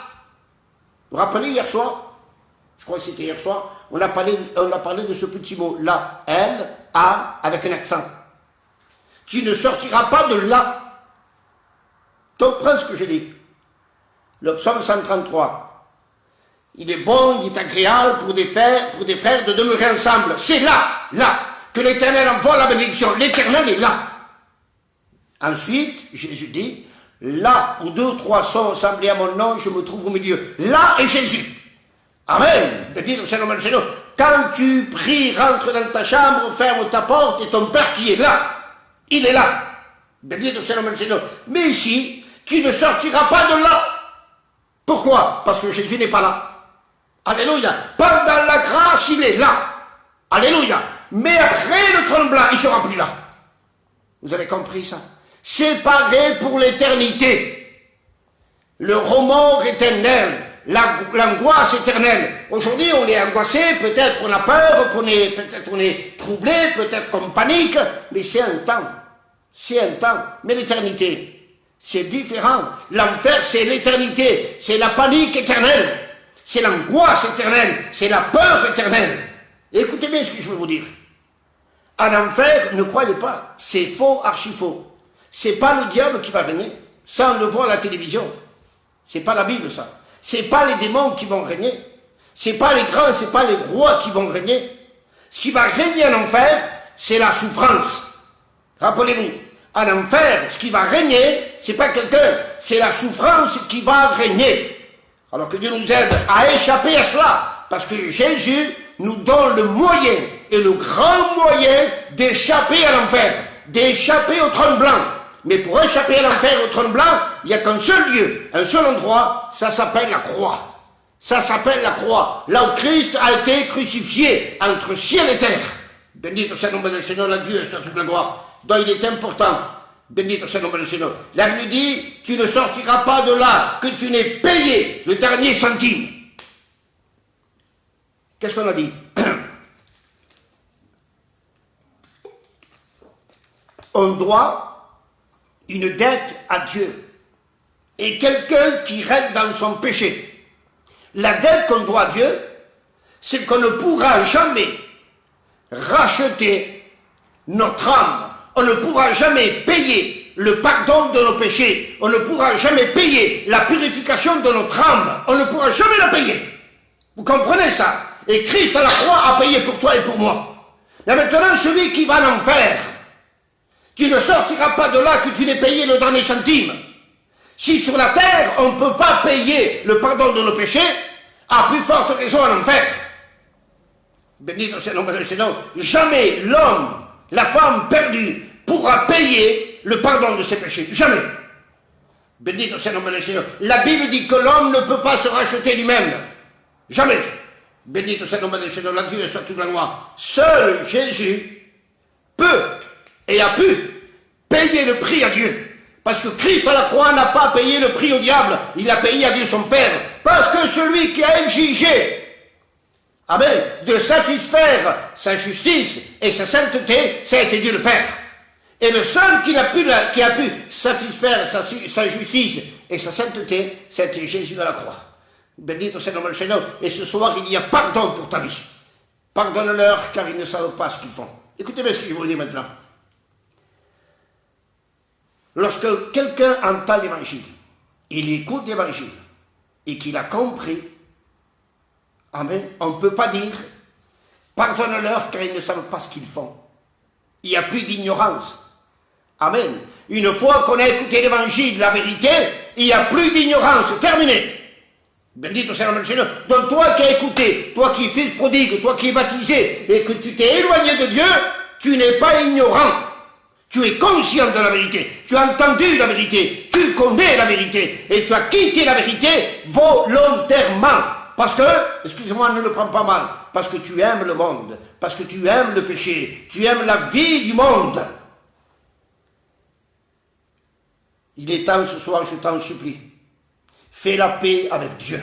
Vous vous rappelez hier soir? Je crois que c'était hier soir. On a parlé de ce petit mot, là, L, A, avec un accent. Tu ne sortiras pas de là. Comprends ce que je dis. Le psaume 133. Il est bon, il est agréable pour des frères de demeurer ensemble. C'est là, que l'Éternel envoie la bénédiction. L'Éternel est là. Ensuite, Jésus dit, là où deux ou trois sont assemblés à mon nom, je me trouve au milieu. Là est Jésus. Amen. Béni soit le nom du Seigneur. Quand tu pries, rentre dans ta chambre, ferme ta porte et ton Père qui est là, il est là. Béni soit le nom du Seigneur. Mais ici, tu ne sortiras pas de là. Pourquoi? Parce que Jésus n'est pas là. Alléluia. Pendant la grâce, il est là. Alléluia. Mais après le trône blanc, il ne sera plus là. Vous avez compris ça? Séparé pour l'éternité. Le remords éternel. L'angoisse éternelle. Aujourd'hui, on est angoissé, peut-être on a peur, peut-être on est troublé, peut-être qu'on panique, mais c'est un temps. C'est un temps. Mais l'éternité, c'est différent. L'enfer, c'est l'éternité. C'est la panique éternelle. C'est l'angoisse éternelle. C'est la peur éternelle. Et écoutez bien ce que je veux vous dire. En enfer, ne croyez pas. C'est faux, archi faux. C'est pas le diable qui va régner. Ça, on le voit à la télévision. C'est pas la Bible, ça. C'est pas les démons qui vont régner. C'est pas les grands, c'est pas les rois qui vont régner. Ce qui va régner en enfer, c'est la souffrance. Rappelez-vous. En enfer, ce qui va régner, c'est pas quelqu'un, c'est la souffrance qui va régner. Alors que Dieu nous aide à échapper à cela, parce que Jésus nous donne le moyen, et le grand moyen d'échapper à l'enfer, d'échapper au trône blanc. Mais pour échapper à l'enfer, au trône blanc, il n'y a qu'un seul lieu, un seul endroit, ça s'appelle la croix. Ça s'appelle la croix, là où Christ a été crucifié, entre ciel et terre. Béni soit le nom du Seigneur, la Dieu soit toute la gloire. Donc il est important, béni soit le nom du Seigneur. La Bible dit, tu ne sortiras pas de là que tu n'aies payé le dernier centime. Qu'est-ce qu'on a dit? On doit une dette à Dieu. Et quelqu'un qui reste dans son péché. La dette qu'on doit à Dieu, c'est qu'on ne pourra jamais racheter notre âme. On ne pourra jamais payer le pardon de nos péchés. On ne pourra jamais payer la purification de notre âme. On ne pourra jamais la payer. Vous comprenez ça? Et Christ à la croix a payé pour toi et pour moi. Mais maintenant, celui qui va en enfer, tu ne sortiras pas de là que tu n'aies payé le dernier centime. Si sur la terre, on ne peut pas payer le pardon de nos péchés, à plus forte raison en enfer. Béni soit le nom du Seigneur. Jamais l'homme, la femme perdue, pourra payer le pardon de ses péchés. Jamais. Béni soit le nom du Seigneur. La Bible dit que l'homme ne peut pas se racheter lui-même. Jamais. Béni soit le nom du Seigneur, la Dieu soit toute la gloire. Seul Jésus peut et a pu payer le prix à Dieu. Parce que Christ à la croix n'a pas payé le prix au diable, il a payé à Dieu son Père. Parce que celui qui a exigé, amen, de satisfaire sa justice et sa sainteté, ça a été Dieu le Père. Et le seul qui a pu satisfaire sa justice et sa sainteté, c'était Jésus à la croix. Béni soit le nom du Seigneur. Et ce soir, il y a pardon pour ta vie. Pardonne-leur, car ils ne savent pas ce qu'ils font. Écoutez bien ce que je vous dis maintenant. Lorsque quelqu'un entend l'évangile, il écoute l'évangile, et qu'il a compris, amen, on ne peut pas dire, pardonne-leur, car ils ne savent pas ce qu'ils font. Il n'y a plus d'ignorance. Amen. Une fois qu'on a écouté l'évangile, la vérité, il n'y a plus d'ignorance. Terminé. Bendito soit le Seigneur. Donc toi qui as écouté, toi qui es fils prodigue, toi qui es baptisé, et que tu t'es éloigné de Dieu, tu n'es pas ignorant. Tu es conscient de la vérité. Tu as entendu la vérité. Tu connais la vérité. Et tu as quitté la vérité volontairement. Parce que, excusez-moi, ne le prends pas mal, parce que tu aimes le monde, parce que tu aimes le péché, tu aimes la vie du monde. Il est temps ce soir, je t'en supplie, fais la paix avec Dieu,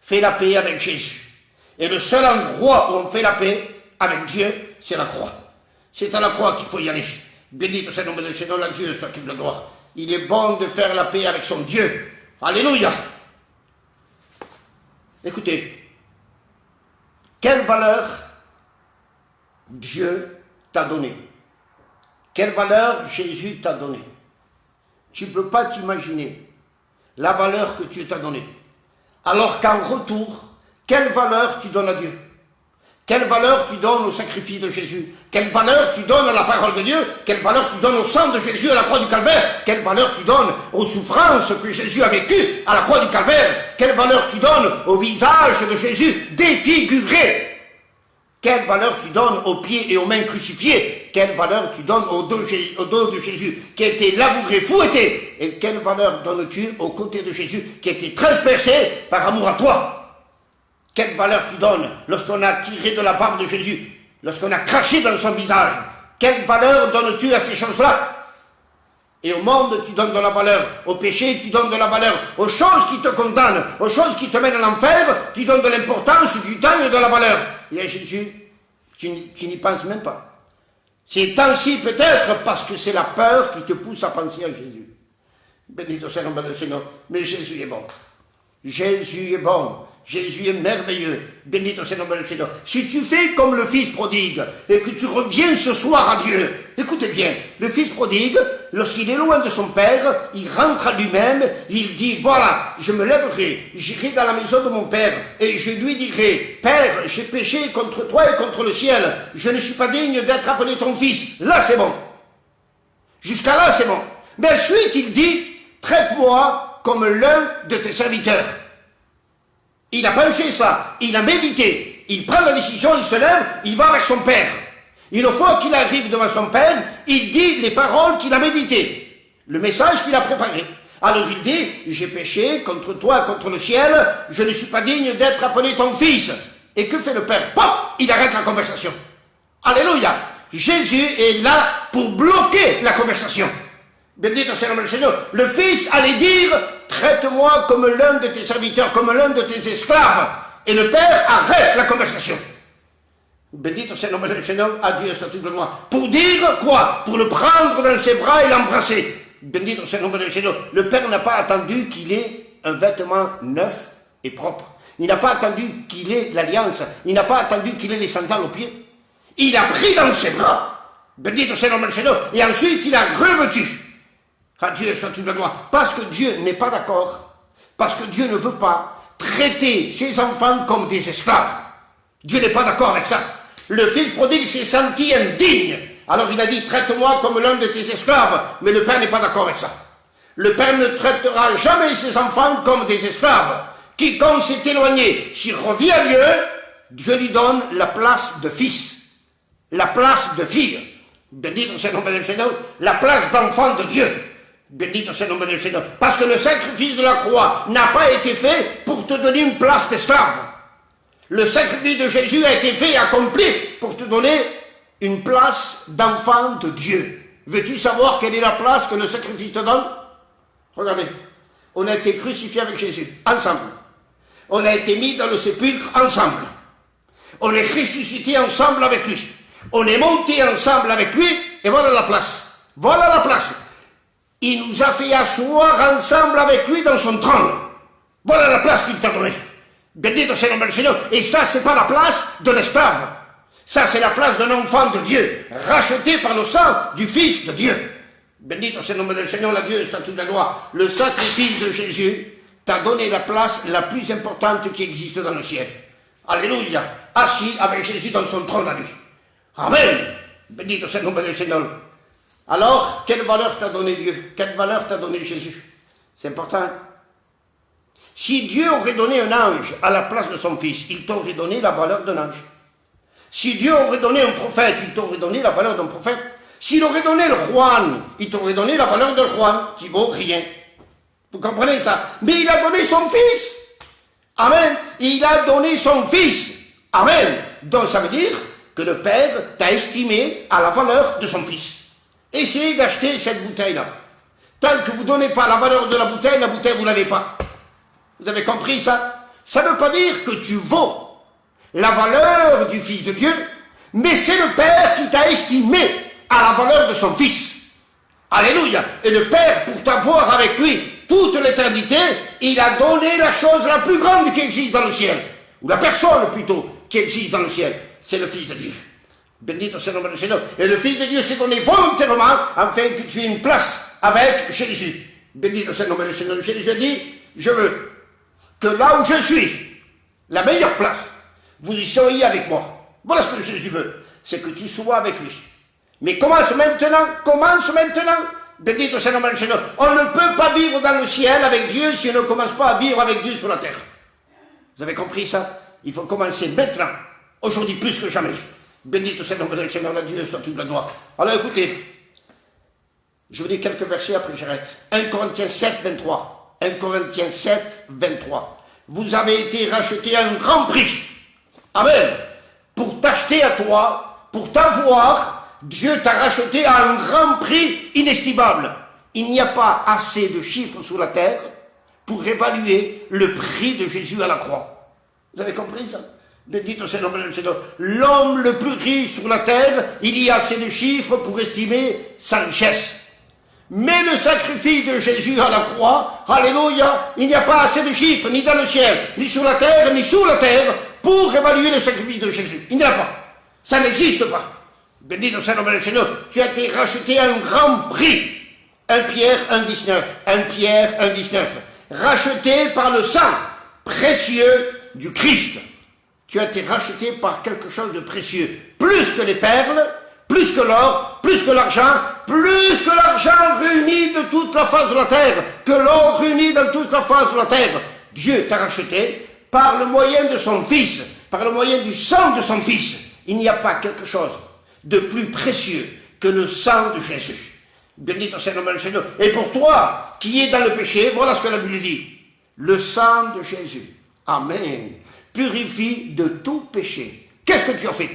fais la paix avec Jésus. Et le seul endroit où on fait la paix avec Dieu, c'est la croix. C'est à la croix qu'il faut y aller. Béni soit le nom du Seigneur, la Dieu soit toute la gloire. Il est bon de faire la paix avec son Dieu. Alléluia. Écoutez, quelle valeur Dieu t'a donnée? Quelle valeur Jésus t'a donnée? Tu ne peux pas t'imaginer la valeur que Dieu t'a donnée. Alors qu'en retour, quelle valeur tu donnes à Dieu? Quelle valeur tu donnes au sacrifice de Jésus? Quelle valeur tu donnes à la parole de Dieu? Quelle valeur tu donnes au sang de Jésus à la croix du Calvaire? Quelle valeur tu donnes aux souffrances que Jésus a vécues à la croix du Calvaire? Quelle valeur tu donnes au visage de Jésus défiguré? Quelle valeur tu donnes aux pieds et aux mains crucifiés? Quelle valeur tu donnes au dos de Jésus qui a été labouré, fouetté? Et quelle valeur donnes-tu au côté de Jésus qui a été transpercé par amour à toi? Quelle valeur tu donnes lorsqu'on a tiré de la barbe de Jésus, lorsqu'on a craché dans son visage? Quelle valeur donnes-tu à ces choses-là? Et au monde, tu donnes de la valeur. Au péché, tu donnes de la valeur. Aux choses qui te condamnent, aux choses qui te mènent à l'enfer, tu donnes de l'importance, du temps et de la valeur. Et à Jésus, tu n'y penses même pas. C'est ainsi peut-être parce que c'est la peur qui te pousse à penser à Jésus. Béni soit le nom du Seigneur. Mais Jésus est bon. Jésus est bon. Jésus est merveilleux. Béni soit le nom du Seigneur. Si tu fais comme le fils prodigue et que tu reviens ce soir à Dieu, écoutez bien, le fils prodigue, lorsqu'il est loin de son père, il rentre à lui-même, il dit, voilà, je me lèverai, j'irai dans la maison de mon père et je lui dirai, Père, j'ai péché contre toi et contre le ciel, je ne suis pas digne d'être appelé ton fils. Là, c'est bon. Jusqu'à là, c'est bon. Mais ensuite, il dit, traite-moi comme l'un de tes serviteurs. Il a pensé ça, il a médité, il prend la décision, il se lève, il va avec son père. Une fois qu'il arrive devant son père, il dit les paroles qu'il a méditées, le message qu'il a préparé. Alors il dit, j'ai péché contre toi, contre le ciel, je ne suis pas digne d'être appelé ton fils. Et que fait le père? Pop, il arrête la conversation. Alléluia. Jésus est là pour bloquer la conversation. Béni soit le nom du Seigneur. Le fils allait dire, traite-moi comme l'un de tes serviteurs, comme l'un de tes esclaves. Et le père arrête la conversation. Béni soit le nom du Seigneur, à Dieu soit toute la gloire. Pour dire quoi? Pour le prendre dans ses bras et l'embrasser. Béni soit le nom du Seigneur. Le père n'a pas attendu qu'il ait un vêtement neuf et propre. Il n'a pas attendu qu'il ait l'alliance. Il n'a pas attendu qu'il ait les sandales aux pieds. Il a pris dans ses bras. Béni soit le nom du Seigneur. Et ensuite, il a revêtu. À Dieu soit toute la gloire. Parce que Dieu n'est pas d'accord. Parce que Dieu ne veut pas traiter ses enfants comme des esclaves. Dieu n'est pas d'accord avec ça. Le fils prodigue s'est senti indigne. Alors il a dit, traite-moi comme l'un de tes esclaves. Mais le père n'est pas d'accord avec ça. Le père ne traitera jamais ses enfants comme des esclaves. Quiconque s'est éloigné, s'il revient à Dieu, Dieu lui donne la place de fils. La place de fille. Béni soit le nom du Seigneur. La place d'enfant de Dieu. Béni soit le nom du Seigneur. Parce que le sacrifice de la croix n'a pas été fait pour te donner une place d'esclave. Le sacrifice de Jésus a été fait et accompli pour te donner une place d'enfant de Dieu. Veux-tu savoir quelle est la place que le sacrifice te donne? Regardez, on a été crucifié avec Jésus, ensemble. On a été mis dans le sépulcre ensemble. On est ressuscité ensemble avec lui. On est monté ensemble avec lui, et voilà la place. Voilà la place. Il nous a fait asseoir ensemble avec lui dans son trône. Voilà la place qu'il t'a donnée. Bendito soit le nom du Seigneur. Et ça, c'est pas la place de l'esclave. Ça, c'est la place d'un enfant de Dieu, racheté par le sang du Fils de Dieu. Bendito soit le nom du Seigneur, la Dieu, statut de la loi. Le sacrifice de Jésus t'a donné la place la plus importante qui existe dans le ciel. Alléluia. Assis avec Jésus dans son trône à lui. Amen. Bendito soit le nom du Seigneur. Alors, quelle valeur t'a donné Dieu? Quelle valeur t'a donné Jésus? C'est important. Si Dieu aurait donné un ange à la place de son fils, il t'aurait donné la valeur d'un ange. Si Dieu aurait donné un prophète, il t'aurait donné la valeur d'un prophète. S'il aurait donné le Juan, il t'aurait donné la valeur de Juan, qui vaut rien. Vous comprenez ça? Mais il a donné son fils. Amen. Il a donné son fils. Amen. Donc ça veut dire que le Père t'a estimé à la valeur de son fils. Essayez d'acheter cette bouteille-là. Tant que vous ne donnez pas la valeur de la bouteille, vous ne l'avez pas. Vous avez compris ça? Ça ne veut pas dire que tu vaux la valeur du Fils de Dieu, mais c'est le Père qui t'a estimé à la valeur de son Fils. Alléluia. Et le Père, pour t'avoir avec lui toute l'éternité, il a donné la chose la plus grande qui existe dans le ciel, ou la personne plutôt qui existe dans le ciel, c'est le Fils de Dieu. Bendito soit le nom du Seigneur. Et le Fils de Dieu s'est donné volontairement afin que tu aies une place avec Jésus. Bendito soit le nom du Seigneur. Jésus a dit, je veux que là où je suis, la meilleure place, vous y soyez avec moi. Voilà ce que Jésus veut, c'est que tu sois avec lui. Mais commence maintenant, Bendito soit le nom du Seigneur. On ne peut pas vivre dans le ciel avec Dieu si on ne commence pas à vivre avec Dieu sur la terre. Vous avez compris ça? Il faut commencer maintenant, aujourd'hui plus que jamais. Bendito soit le nom du Seigneur, la Dieu, soit toute la gloire. Alors écoutez, je vous dis quelques versets après j'arrête. 1 Corinthiens 7, 23. 1 Corinthiens 7, 23. Vous avez été rachetés à un grand prix. Amen. Pour t'acheter à toi, pour t'avoir, Dieu t'a racheté à un grand prix inestimable. Il n'y a pas assez de chiffres sur la terre pour évaluer le prix de Jésus à la croix. Vous avez compris ça? Bendito soit le nom du Seigneur. L'homme le plus riche sur la terre, il y a assez de chiffres pour estimer sa richesse. Mais le sacrifice de Jésus à la croix, alléluia, il n'y a pas assez de chiffres, ni dans le ciel, ni sur la terre, ni sous la terre, pour évaluer le sacrifice de Jésus. Il n'y en a pas. Ça n'existe pas. Bendito soit le nom du Seigneur. Tu as été racheté à un grand prix. 1 Pierre 1,19. 1 Pierre 1,19. Racheté par le sang précieux du Christ. Tu as été racheté par quelque chose de précieux. Plus que les perles, plus que l'or, plus que l'argent réuni de toute la face de la terre, que l'or réuni dans toute la face de la terre. Dieu t'a racheté par le moyen de son Fils, par le moyen du sang de son Fils. Il n'y a pas quelque chose de plus précieux que le sang de Jésus. Bendito soit le nom du Seigneur. Et pour toi, qui es dans le péché, voilà ce que la Bible dit. Le sang de Jésus, amen, purifie de tout péché. Qu'est-ce que tu as fait?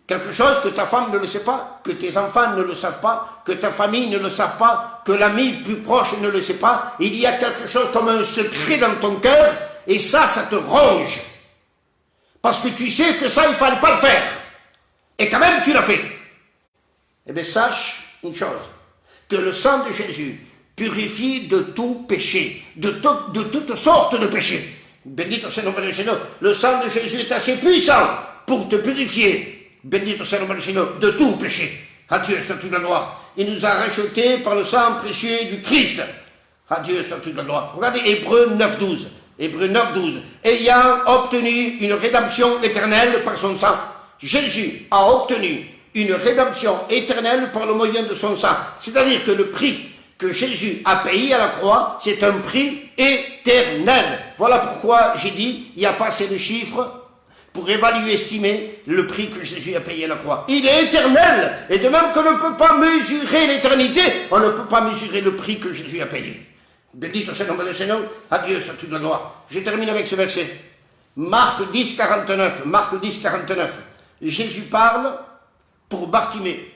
Quelque chose que ta femme ne le sait pas, que tes enfants ne le savent pas, que ta famille ne le savent pas, que l'ami plus proche ne le sait pas. Il y a quelque chose comme un secret dans ton cœur, et ça te ronge. Parce que tu sais que ça, il ne fallait pas le faire. Et quand même, tu l'as fait. Eh bien, sache une chose, que le sang de Jésus purifie de tout péché, de toutes sortes de péchés. Bendito soit le nom du Seigneur. Le sang de Jésus est assez puissant pour te purifier. Bendito soit le nom du Seigneur, de tout péché. Adieu soit toute la gloire. Il nous a rachetés par le sang précieux du Christ. Adieu soit toute la gloire. Regardez Hébreux 9,12. Hébreux 9,12. Ayant obtenu une rédemption éternelle par son sang. Jésus a obtenu une rédemption éternelle par le moyen de son sang. C'est-à-dire que le prix que Jésus a payé à la croix, c'est un prix éternel. Voilà pourquoi j'ai dit, il n'y a pas assez de chiffres pour évaluer, estimer le prix que Jésus a payé à la croix. Il est éternel. Et de même qu'on ne peut pas mesurer l'éternité, on ne peut pas mesurer le prix que Jésus a payé. Bendito soit le nom du Seigneur. Adieu, soit toute la gloire. Je termine avec ce verset. Marc 10, 49. Marc 10, 49. Jésus parle pour Bartimée.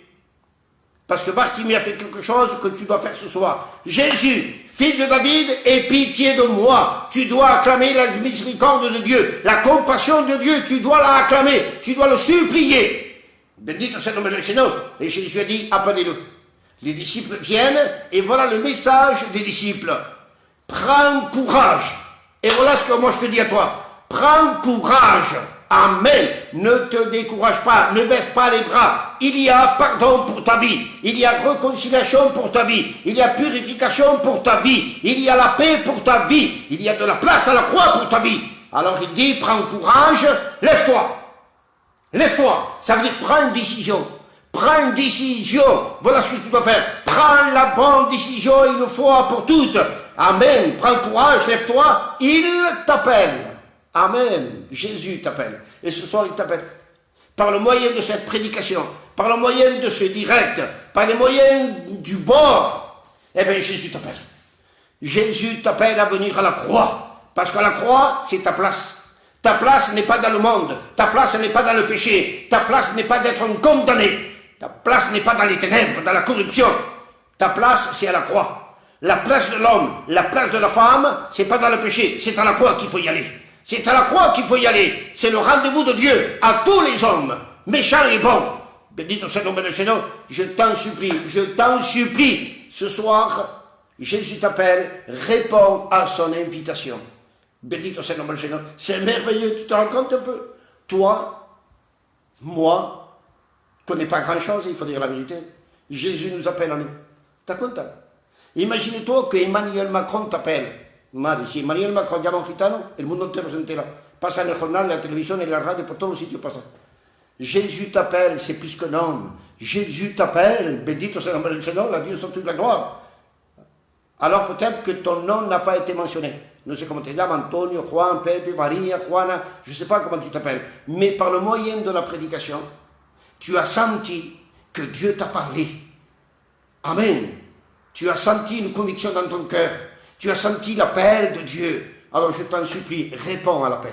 Parce que Bartimée a fait quelque chose que tu dois faire ce soir. Jésus, fils de David, aie pitié de moi. Tu dois acclamer la miséricorde de Dieu, la compassion de Dieu. Tu dois la acclamer, tu dois le supplier. Bendito soit le nom du Seigneur. Et Jésus a dit, appelez-le. Les disciples viennent et voilà le message des disciples. Prends courage. Et voilà ce que moi je te dis à toi. Prends courage. Amen. Ne te décourage pas, ne baisse pas les bras. Il y a pardon pour ta vie. Il y a réconciliation pour ta vie. Il y a purification pour ta vie. Il y a la paix pour ta vie. Il y a de la place à la croix pour ta vie. Alors il dit, prends courage, lève-toi. Lève-toi. Ça veut dire prends une décision. Prends une décision. Voilà ce que tu dois faire. Prends la bonne décision une fois pour toutes. Amen. Prends courage, lève-toi. Il t'appelle. Amen. Jésus t'appelle. Et ce soir, il t'appelle. Par le moyen de cette prédication, par le moyen de ce direct, par les moyens du bord, eh bien, Jésus t'appelle. Jésus t'appelle à venir à la croix. Parce qu'à la croix, c'est ta place. Ta place n'est pas dans le monde. Ta place n'est pas dans le péché. Ta place n'est pas d'être condamné. Ta place n'est pas dans les ténèbres, dans la corruption. Ta place, c'est à la croix. La place de l'homme, la place de la femme, c'est pas dans le péché. C'est à la croix qu'il faut y aller. C'est à la croix qu'il faut y aller. C'est le rendez-vous de Dieu à tous les hommes, méchants et bons. Bédito soit le nom du Seigneur. Je t'en supplie. Ce soir, Jésus t'appelle, réponds à son invitation. Bédito soit le nom du Seigneur. C'est merveilleux, tu te rends compte un peu. Toi, moi, je ne connais pas grand-chose, il faut dire la vérité. Jésus nous appelle à nous. T'as content? Imagine-toi que Emmanuel Macron t'appelle. Madre, si Emmanuel Macron llama a un gitano, el mundo entero se entera. Pasa en el jornal, en la televisión, en la radio, por todos los sitios pasa. Jésus t'appelle, c'est plus qu'un homme. Jésus t'appelle, bendito sea el nombre del Señor, la Dieu sur toute la gloire. Alors peut-être que ton nom n'a pas été mentionné. Ne sais comment tu t'appelles, Antonio, Juan, Pepe, Maria, Juana, je ne sais pas comment tu t'appelles. Mais par le moyen de la prédication, tu as senti que Dieu t'a parlé. Amen. Tu as senti une conviction dans ton cœur. Tu as senti l'appel de Dieu. Alors je t'en supplie, réponds à l'appel.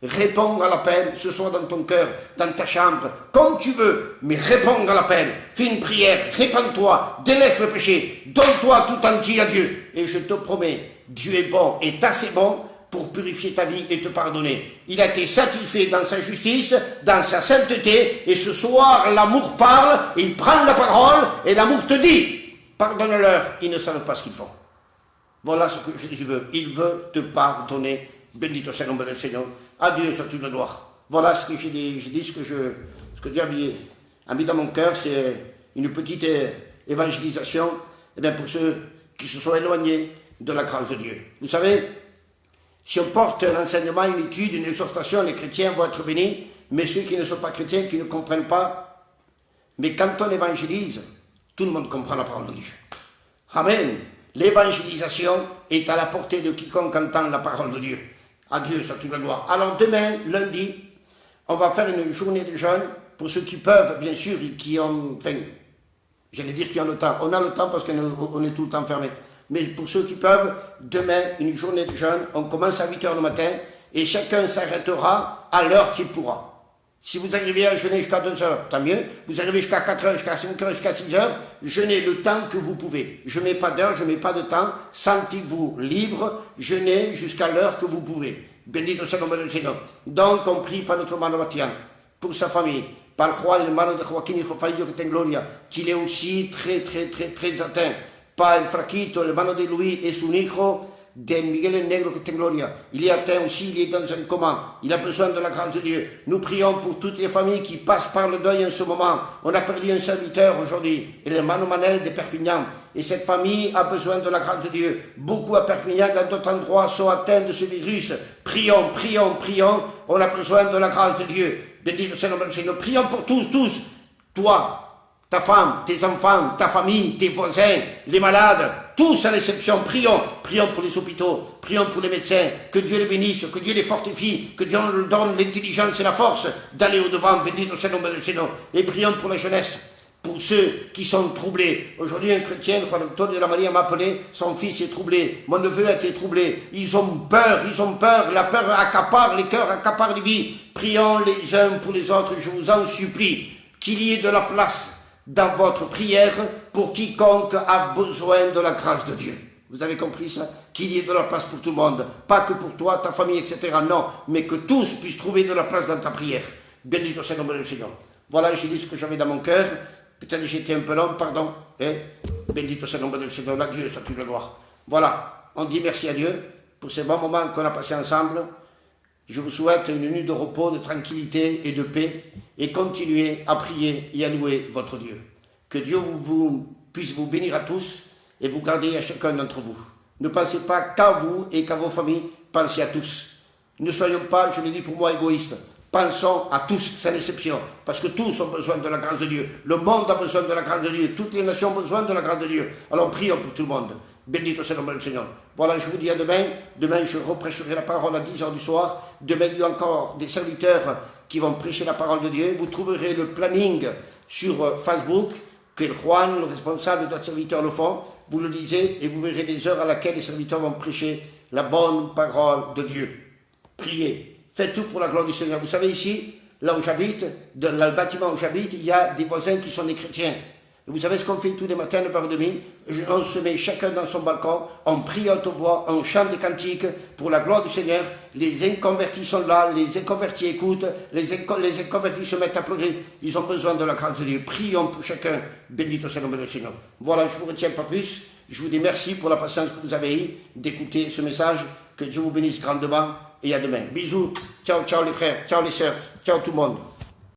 Réponds à l'appel, ce soit dans ton cœur, dans ta chambre, comme tu veux, mais réponds à l'appel. Fais une prière, répands-toi, délaisse le péché, donne-toi tout entier à Dieu. Et je te promets, Dieu est bon, est assez bon pour purifier ta vie et te pardonner. Il a été satisfait dans sa justice, dans sa sainteté, et ce soir, l'amour parle, il prend la parole, et l'amour te dit, pardonne-leur, ils ne savent pas ce qu'ils font. Voilà ce que Jésus veut. Il veut te pardonner. Bendito sea el nombre del Seigneur. À Dieu soit toute la gloire. Voilà ce que j'ai dit, ce que Dieu a mis dans mon cœur, c'est une petite évangélisation pour ceux qui se sont éloignés de la grâce de Dieu. Vous savez, si on porte l'enseignement, une étude, une exhortation, les chrétiens vont être bénis, mais ceux qui ne sont pas chrétiens, qui ne comprennent pas, mais quand on évangélise, tout le monde comprend la parole de Dieu. Amen. L'évangélisation est à la portée de quiconque entend la parole de Dieu. À Dieu soit toute la gloire. Alors demain, lundi, on va faire une journée de jeûne pour ceux qui peuvent, bien sûr, qui ont, enfin, j'allais dire qui ont le temps. On a le temps parce qu'on est tout le temps fermé. Mais pour ceux qui peuvent, demain, une journée de jeûne, on commence à 8h le matin et chacun s'arrêtera à l'heure qu'il pourra. Si vous arrivez à jeûner jusqu'à 2h, tant mieux. Vous arrivez jusqu'à 4h, jusqu'à 5h, jusqu'à 6h, jeûnez le temps que vous pouvez. Je ne mets pas d'heure, je ne mets pas de temps. Sentez-vous libre, jeûnez jusqu'à l'heure que vous pouvez. Bendito sea el nombre del Señor. Donc, on prie par notre hermano Batian, pour sa famille, par Juan, l'hermano de Joaquín, il faut fallo que tenga gloria, qu'il est aussi très atteint. Par el Fraquito, l'hermano de Luis et son hijo, de Miguel el Negro, que te gloria. Il est atteint aussi, il est dans un coma. Il a besoin de la grâce de Dieu. Nous prions pour toutes les familles qui passent par le deuil en ce moment. On a perdu un serviteur aujourd'hui, et l'hermano Manel de Perpignan. Et cette famille a besoin de la grâce de Dieu. Beaucoup à Perpignan, dans d'autres endroits, sont atteints de ce virus. Prions. On a besoin de la grâce de Dieu. Béni le nom du Seigneur. Prions pour tous. Toi, ta femme, tes enfants, ta famille, tes voisins, les malades, tous à l'exception, prions pour les hôpitaux, prions pour les médecins, que Dieu les bénisse, que Dieu les fortifie, que Dieu leur donne l'intelligence et la force d'aller au-devant, béni soit le nom du Seigneur. Et prions pour la jeunesse, pour ceux qui sont troublés. Aujourd'hui, un chrétien, Juan Antonio de la Maria m'a appelé, son fils est troublé, mon neveu a été troublé. Ils ont peur, la peur accapare les cœurs, accapare les vies. Prions les uns pour les autres, je vous en supplie, qu'il y ait de la place dans votre prière pour quiconque a besoin de la grâce de Dieu. Vous avez compris ça? Qu'il y ait de la place pour tout le monde, pas que pour toi, ta famille, etc. Non, mais que tous puissent trouver de la place dans ta prière. Bendito sea el nombre del Seigneur. Voilà, j'ai dit ce que j'avais dans mon cœur. Peut-être que j'étais un peu long, pardon. Bendito sea el nombre del Seigneur. La Dieu soit toute la gloire. Voilà, on dit merci à Dieu pour ces bons moments qu'on a passés ensemble. Je vous souhaite une nuit de repos, de tranquillité et de paix. Et continuez à prier et à louer votre Dieu. Que Dieu puisse vous bénir à tous et vous garder à chacun d'entre vous. Ne pensez pas qu'à vous et qu'à vos familles, pensez à tous. Ne soyons pas, je le dis pour moi, égoïstes. Pensons à tous, sans exception, parce que tous ont besoin de la grâce de Dieu. Le monde a besoin de la grâce de Dieu. Toutes les nations ont besoin de la grâce de Dieu. Alors prions pour tout le monde. Bendito sea le nom du Seigneur. Voilà, je vous dis à demain. Demain, je reprêcherai la parole à 10h du soir. Demain, il y a encore des serviteurs qui vont prêcher la parole de Dieu. Vous trouverez le planning sur Facebook, que Juan, le responsable de serviteurs, le font. Vous le lisez et vous verrez les heures à laquelle les serviteurs vont prêcher la bonne parole de Dieu. Priez. Faites tout pour la gloire du Seigneur. Vous savez, ici, là où j'habite, dans le bâtiment où j'habite, il y a des voisins qui sont des chrétiens. Et vous savez ce qu'on fait tous les matins, 9h30? On se met chacun dans son balcon, on prie à haute voix, on chante des cantiques pour la gloire du Seigneur. Les inconvertis sont là, les inconvertis écoutent, les inconvertis se mettent à pleurer. Ils ont besoin de la grâce de Dieu. Prions pour chacun. Bendito sea le nom du Seigneur. Voilà, je ne vous retiens pas plus. Je vous dis merci pour la patience que vous avez eue d'écouter ce message. Que Dieu vous bénisse grandement. Et à demain. Bisous. Ciao, ciao les frères. Ciao les sœurs. Ciao tout le monde.